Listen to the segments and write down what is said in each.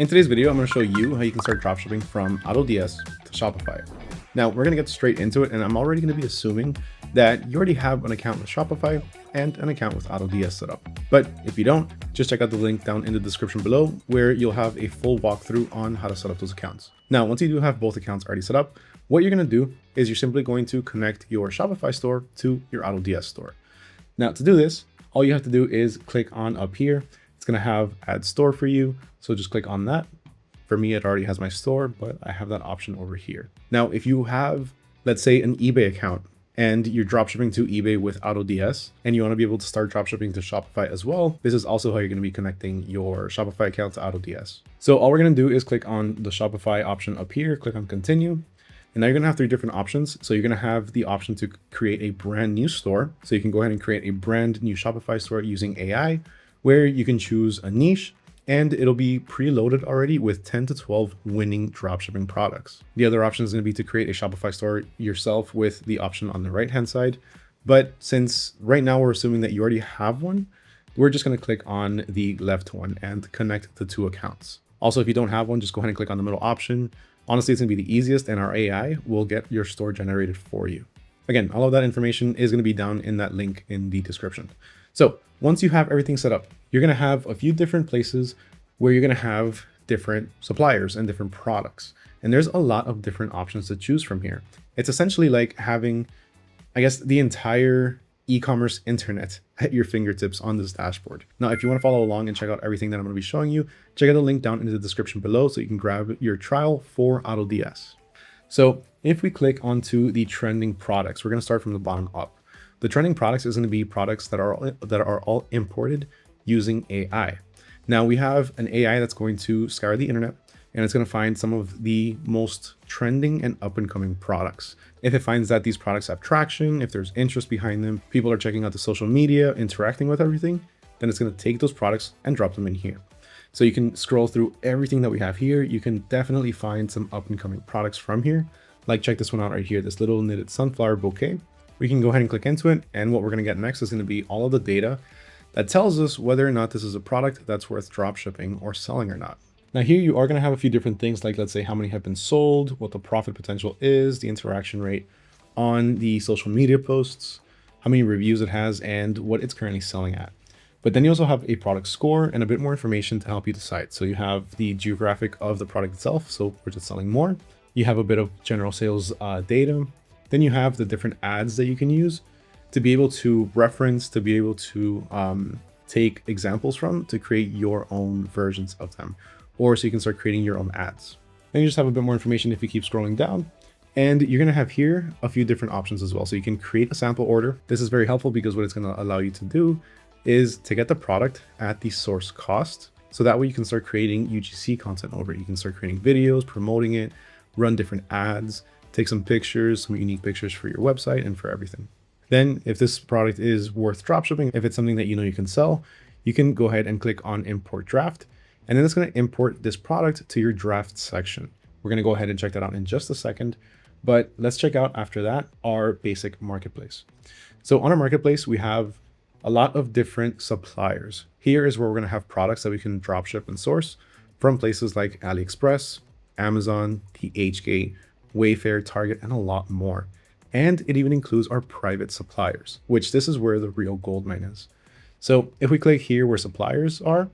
In today's video, I'm going to show you how you can start dropshipping from AutoDS to Shopify. Now, we're going to get straight into it, and I'm already going to be assuming that you already have an account with Shopify and an account with AutoDS set up. But if you don't, just check out the link down in the description below where you'll have a full walkthrough on how to set up those accounts. Now, once you do have both accounts already set up, what you're going to do is you're simply going to connect your Shopify store to your AutoDS store. Now, to do this, all you have to do is click on up here. It's going to have add store for you. So just click on that. For me, it already has my store, but I have that option over here. Now, if you have, let's say, an eBay account and you're dropshipping to eBay with AutoDS and you want to be able to start dropshipping to Shopify as well, this is also how you're going to be connecting your Shopify account to AutoDS. So all we're going to do is click on the Shopify option up here, click on continue. And now you're going to have three different options. So you're going to have the option to create a brand new store. So you can go ahead and create a brand new Shopify store using AI, where you can choose a niche and it'll be preloaded already with 10 to 12 winning dropshipping products. The other option is going to be to create a Shopify store yourself with the option on the right-hand side. But since right now we're assuming that you already have one, we're just going to click on the left one and connect the two accounts. Also, if you don't have one, just go ahead and click on the middle option. Honestly, it's going to be the easiest, and our AI will get your store generated for you. Again, all of that information is going to be down in that link in the description. So once you have everything set up, you're going to have a few different places where you're going to have different suppliers and different products. And there's a lot of different options to choose from here. It's essentially like having, I guess, the entire e-commerce internet at your fingertips on this dashboard. Now, if you want to follow along and check out everything that I'm going to be showing you, check out the link down in the description below so you can grab your trial for AutoDS. So if we click onto the trending products, we're going to start from the bottom up. The trending products is going to be products that are all imported using AI. Now we have an AI that's going to scour the internet and it's going to find some of the most trending and up and coming products. If it finds that these products have traction, if there's interest behind them, people are checking out the social media, interacting with everything, then it's going to take those products and drop them in here. So you can scroll through everything that we have here. You can definitely find some up and coming products from here. Like check this one out right here, this little knitted sunflower bouquet. We can go ahead and click into it. And what we're going to get next is going to be all of the data that tells us whether or not this is a product that's worth drop shipping or selling or not. Now here you are going to have a few different things, like let's say how many have been sold, what the profit potential is, the interaction rate on the social media posts, how many reviews it has, and what it's currently selling at. But then you also have a product score and a bit more information to help you decide. So you have the geographic of the product itself, so we're just selling more. You have a bit of general sales data. Then you have the different ads that you can use to be able to reference, to be able to take examples from, to create your own versions of them, or so you can start creating your own ads. Then you just have a bit more information if you keep scrolling down, and you're gonna have here a few different options as well. So you can create a sample order. This is very helpful because what it's gonna allow you to do is to get the product at the source cost. So that way you can start creating UGC content over it. You can start creating videos, promoting it, run different ads, take some pictures, some unique pictures for your website and for everything. Then if this product is worth dropshipping, if it's something that you know you can sell, you can go ahead and click on import draft. And then it's going to import this product to your draft section. We're going to go ahead and check that out in just a second. But let's check out after that our basic marketplace. So on our marketplace, we have a lot of different suppliers. Here is where we're going to have products that we can dropship and source from places like AliExpress, Amazon, THK, Wayfair, Target, and a lot more. And it even includes our private suppliers, which this is where the real gold mine is. So if we click here where suppliers are,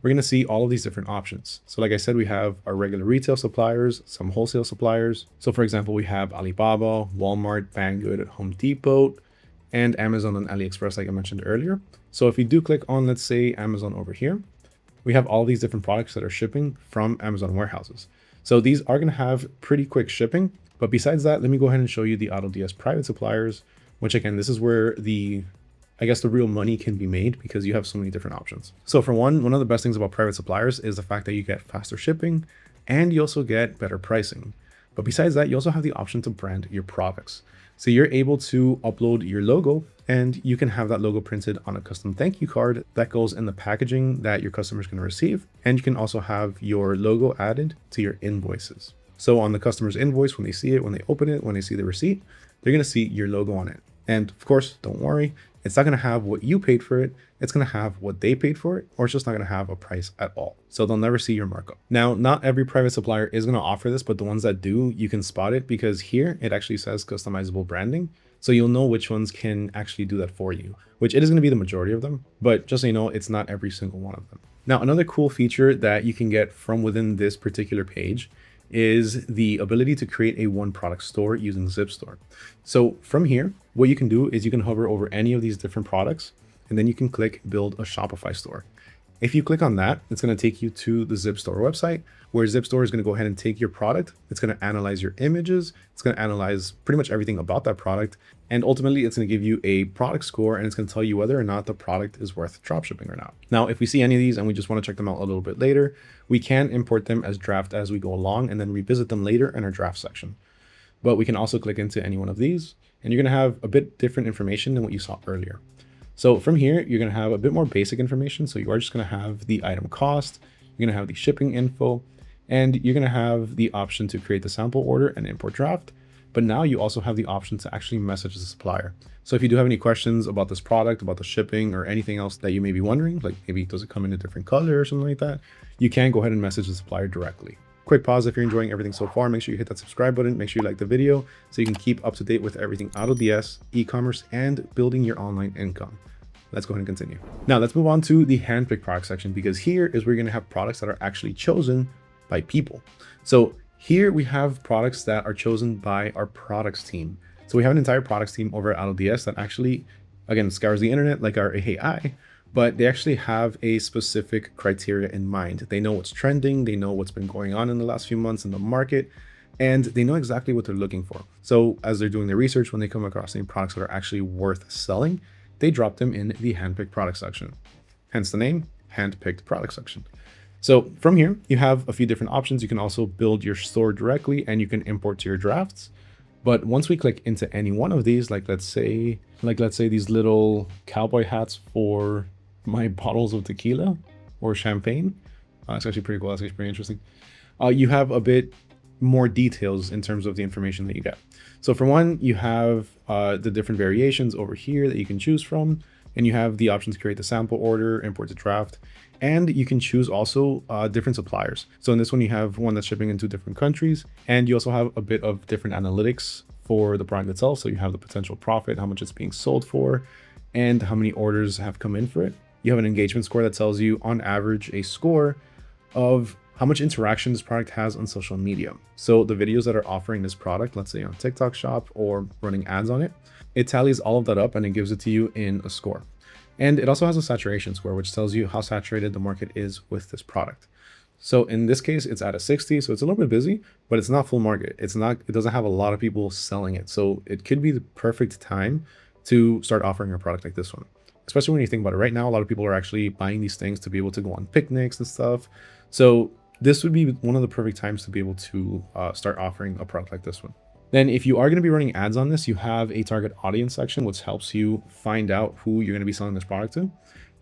we're going to see all of these different options. So like I said, we have our regular retail suppliers, some wholesale suppliers. So for example, we have Alibaba, Walmart, Banggood, Home Depot, and Amazon and AliExpress, like I mentioned earlier. So if we do click on, let's say, Amazon over here, we have all these different products that are shipping from Amazon warehouses. So these are going to have pretty quick shipping. But besides that, let me go ahead and show you the AutoDS private suppliers, which again, this is where the real money can be made because you have so many different options. So for one of the best things about private suppliers is the fact that you get faster shipping and you also get better pricing. But besides that, you also have the option to brand your products. So you're able to upload your logo and you can have that logo printed on a custom thank you card that goes in the packaging that your customers can receive. And you can also have your logo added to your invoices. So on the customer's invoice, when they see it, when they open it, when they see the receipt, they're going to see your logo on it. And of course, don't worry, it's not going to have what you paid for it. it's going to have what they paid for it, or it's just not going to have a price at all. So they'll never see your markup. Now, not every private supplier is going to offer this, but the ones that do, you can spot it because here it actually says customizable branding. So you'll know which ones can actually do that for you, which it is going to be the majority of them, but just so you know, it's not every single one of them. Now, another cool feature that you can get from within this particular page is the ability to create a one product store using Zip Store. So from here, what you can do is you can hover over any of these different products, and then you can click build a Shopify store. If you click on that, it's going to take you to the Zip Store website, where Zip Store is going to go ahead and take your product. It's going to analyze your images. It's going to analyze pretty much everything about that product. And ultimately, it's going to give you a product score, and it's going to tell you whether or not the product is worth dropshipping or not. Now, if we see any of these and we just want to check them out a little bit later, we can import them as draft as we go along and then revisit them later in our draft section. But we can also click into any one of these, and you're going to have a bit different information than what you saw earlier. So from here, you're going to have a bit more basic information. So you are just going to have the item cost, you're going to have the shipping info, and you're going to have the option to create the sample order and import draft. But now you also have the option to actually message the supplier. So if you do have any questions about this product, about the shipping, or anything else that you may be wondering, like maybe does it come in a different color or something like that, you can go ahead and message the supplier directly. Quick pause if you're enjoying everything so far. Make sure you hit that subscribe button. Make sure you like the video so you can keep up to date with everything AutoDS, e-commerce, and building your online income. Let's go ahead and continue. Now let's move on to the handpicked product section, because here is where you're going to have products that are actually chosen by people. So here we have products that are chosen by our products team. So we have an entire products team over at AutoDS that actually, again, scours the internet like our AI, but they actually have a specific criteria in mind. They know what's trending, they know what's been going on in the last few months in the market, and they know exactly what they're looking for. So as they're doing their research, when they come across any products that are actually worth selling, they drop them in the handpicked product section. Hence the name, handpicked product section. So from here, you have a few different options. You can also build your store directly, and you can import to your drafts. But once we click into any one of these, like let's say these little cowboy hats for my bottles of tequila or champagne, it's actually pretty cool. That's actually pretty interesting. You have a bit more details in terms of the information that you get. So for one, you have the different variations over here that you can choose from, and you have the option to create the sample order, import to draft, and you can choose also different suppliers. So in this one, you have one that's shipping into different countries, and you also have a bit of different analytics for the product itself. So you have the potential profit, how much it's being sold for, and how many orders have come in for it. You have an engagement score that tells you on average a score of how much interaction this product has on social media. So the videos that are offering this product, let's say on TikTok Shop or running ads on it, it tallies all of that up and it gives it to you in a score. And it also has a saturation score, which tells you how saturated the market is with this product. So in this case, it's at a 60, so it's a little bit busy, but it's not full market. It doesn't have a lot of people selling it. So it could be the perfect time to start offering a product like this one. Especially when you think about it right now, a lot of people are actually buying these things to be able to go on picnics and stuff. So this would be one of the perfect times to be able to start offering a product like this one. Then if you are going to be running ads on this, you have a target audience section, which helps you find out who you're going to be selling this product to.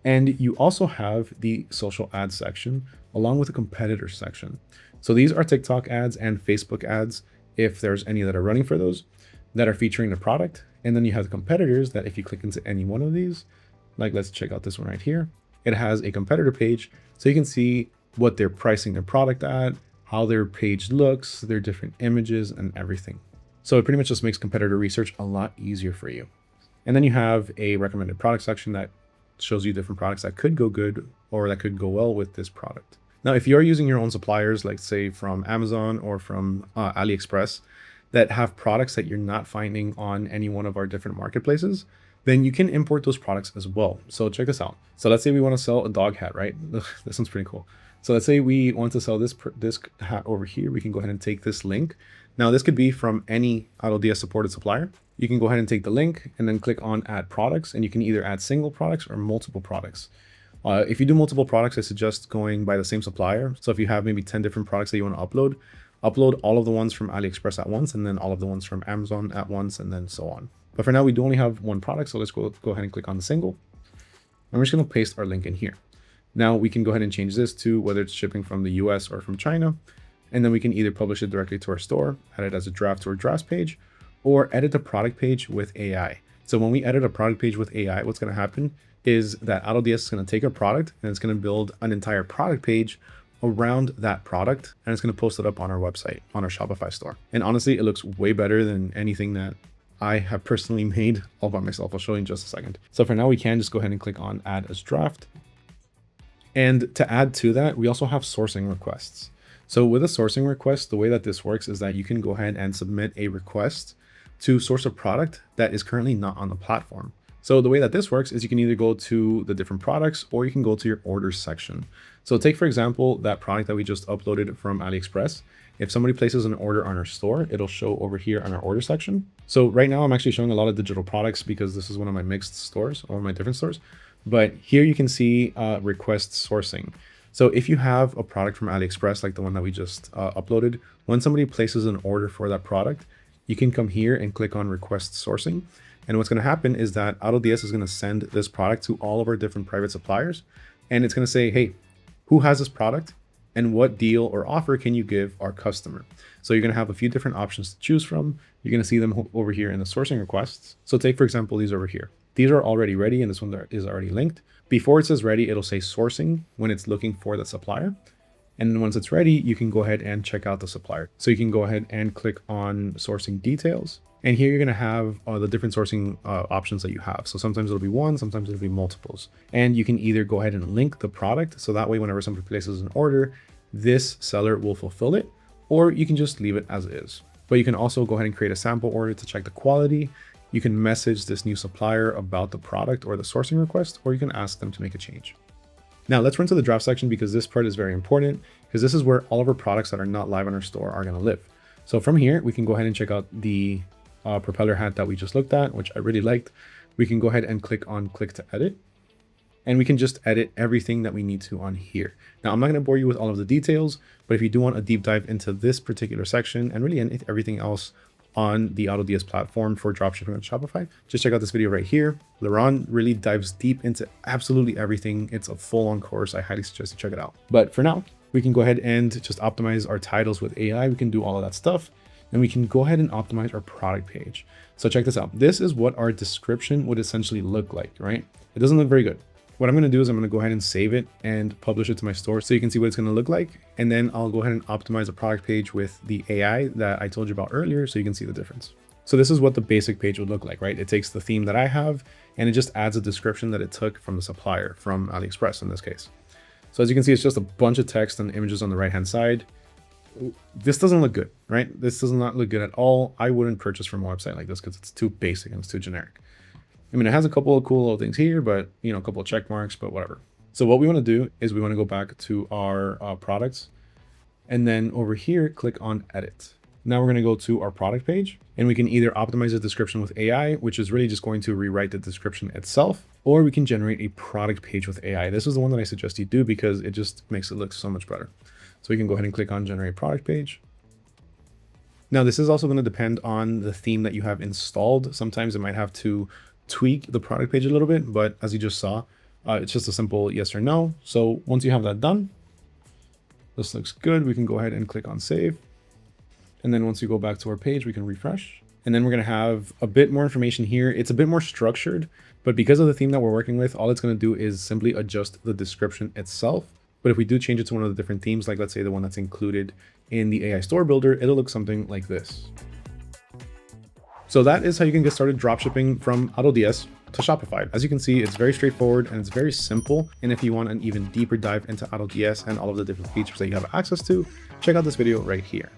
And you also have the social ads section along with a competitor section. So these are TikTok ads and Facebook ads, if there's any that are running for those, that are featuring the product. And then you have the competitors that if you click into any one of these, like let's check out this one right here, it has a competitor page. So you can see what they're pricing their product at, how their page looks, their different images and everything. So it pretty much just makes competitor research a lot easier for you. And then you have a recommended product section that shows you different products that could go good or that could go well with this product. Now, if you're using your own suppliers, like say from Amazon or from AliExpress, that have products that you're not finding on any one of our different marketplaces, then you can import those products as well. So check this out. So let's say we want to sell a dog hat, right? This one's pretty cool. So let's say we want to sell this hat over here. We can go ahead and take this link. Now this could be from any AutoDS supported supplier. You can go ahead and take the link and then click on add products, and you can either add single products or multiple products. If you do multiple products, I suggest going by the same supplier. So if you have maybe 10 different products that you want to upload all of the ones from AliExpress at once, and then all of the ones from Amazon at once, and then so on. But for now, we do only have one product. So let's go ahead and click on the single. And we're just going to paste our link in here. Now we can go ahead and change this to whether it's shipping from the US or from China. And then we can either publish it directly to our store, add it as a draft to our drafts page, or edit the product page with AI. So when we edit a product page with AI, what's going to happen is that AutoDS is going to take a product and it's going to build an entire product page around that product, and it's going to post it up on our website, on our Shopify store. And honestly, it looks way better than anything that I have personally made all by myself. I'll show you in just a second. So for now, we can just go ahead and click on add as draft. And to add to that, we also have sourcing requests. So with a sourcing request, the way that this works is that you can go ahead and submit a request to source a product that is currently not on the platform. So the way that this works is you can either go to the different products or you can go to your orders section. So take, for example, that product that we just uploaded from AliExpress. If somebody places an order on our store, it'll show over here on our order section. So right now I'm actually showing a lot of digital products because this is one of my mixed stores or my different stores. But here you can see request sourcing. So if you have a product from AliExpress, like the one that we just uploaded, when somebody places an order for that product, you can come here and click on request sourcing. And what's going to happen is that AutoDS is going to send this product to all of our different private suppliers. And it's going to say, hey, who has this product and what deal or offer can you give our customer? So you're going to have a few different options to choose from. You're going to see them over here in the sourcing requests. So take, for example, these over here. These are already ready and this one is already linked. Before it says ready, it'll say sourcing when it's looking for the supplier. And then once it's ready, you can go ahead and check out the supplier. So you can go ahead and click on sourcing details. And here you're going to have the different sourcing options that you have. So sometimes it'll be one, sometimes it'll be multiples. And you can either go ahead and link the product. So that way, whenever somebody places an order, this seller will fulfill it, or you can just leave it as is. But you can also go ahead and create a sample order to check the quality. You can message this new supplier about the product or the sourcing request, or you can ask them to make a change. Now let's run to the draft section because this part is very important because this is where all of our products that are not live on our store are going to live. So from here, we can go ahead and check out the propeller hat that we just looked at, which I really liked. We can go ahead and click on click to edit, and we can just edit everything that we need to on here. Now, I'm not going to bore you with all of the details, but if you do want a deep dive into this particular section and really everything else on the AutoDS platform for dropshipping on Shopify, just check out this video right here. Laurent really dives deep into absolutely everything. It's a full-on course. I highly suggest you check it out. But for now, we can go ahead and just optimize our titles with AI. We can do all of that stuff. And we can go ahead and optimize our product page. So check this out. This is what our description would essentially look like, right? It doesn't look very good. What I'm going to do is I'm going to go ahead and save it and publish it to my store so you can see what it's going to look like. And then I'll go ahead and optimize the product page with the AI that I told you about earlier so you can see the difference. So this is what the basic page would look like, right? It takes the theme that I have and it just adds a description that it took from the supplier, from AliExpress in this case. So as you can see, it's just a bunch of text and images on the right-hand side. This doesn't look good, right? This does not look good at all. I wouldn't purchase from a website like this because it's too basic and it's too generic. I mean, it has a couple of cool little things here, but you know, a couple of check marks, but whatever. So what we want to do is we want to go back to our products and then over here, click on edit. Now we're going to go to our product page and we can either optimize the description with AI, which is really just going to rewrite the description itself, or we can generate a product page with AI. This is the one that I suggest you do because it just makes it look so much better. So we can go ahead and click on generate product page. Now this is also going to depend on the theme that you have installed. Sometimes it might have to tweak the product page a little bit, but as you just saw, it's just a simple yes or no. So once you have that done, this looks good. We can go ahead and click on save. And then once you go back to our page, we can refresh. And then we're going to have a bit more information here. It's a bit more structured, but because of the theme that we're working with, all it's going to do is simply adjust the description itself. But if we do change it to one of the different themes, like let's say the one that's included in the AI store builder, it'll look something like this. So that is how you can get started dropshipping from AutoDS to Shopify. As you can see, it's very straightforward and it's very simple. And if you want an even deeper dive into AutoDS and all of the different features that you have access to, check out this video right here.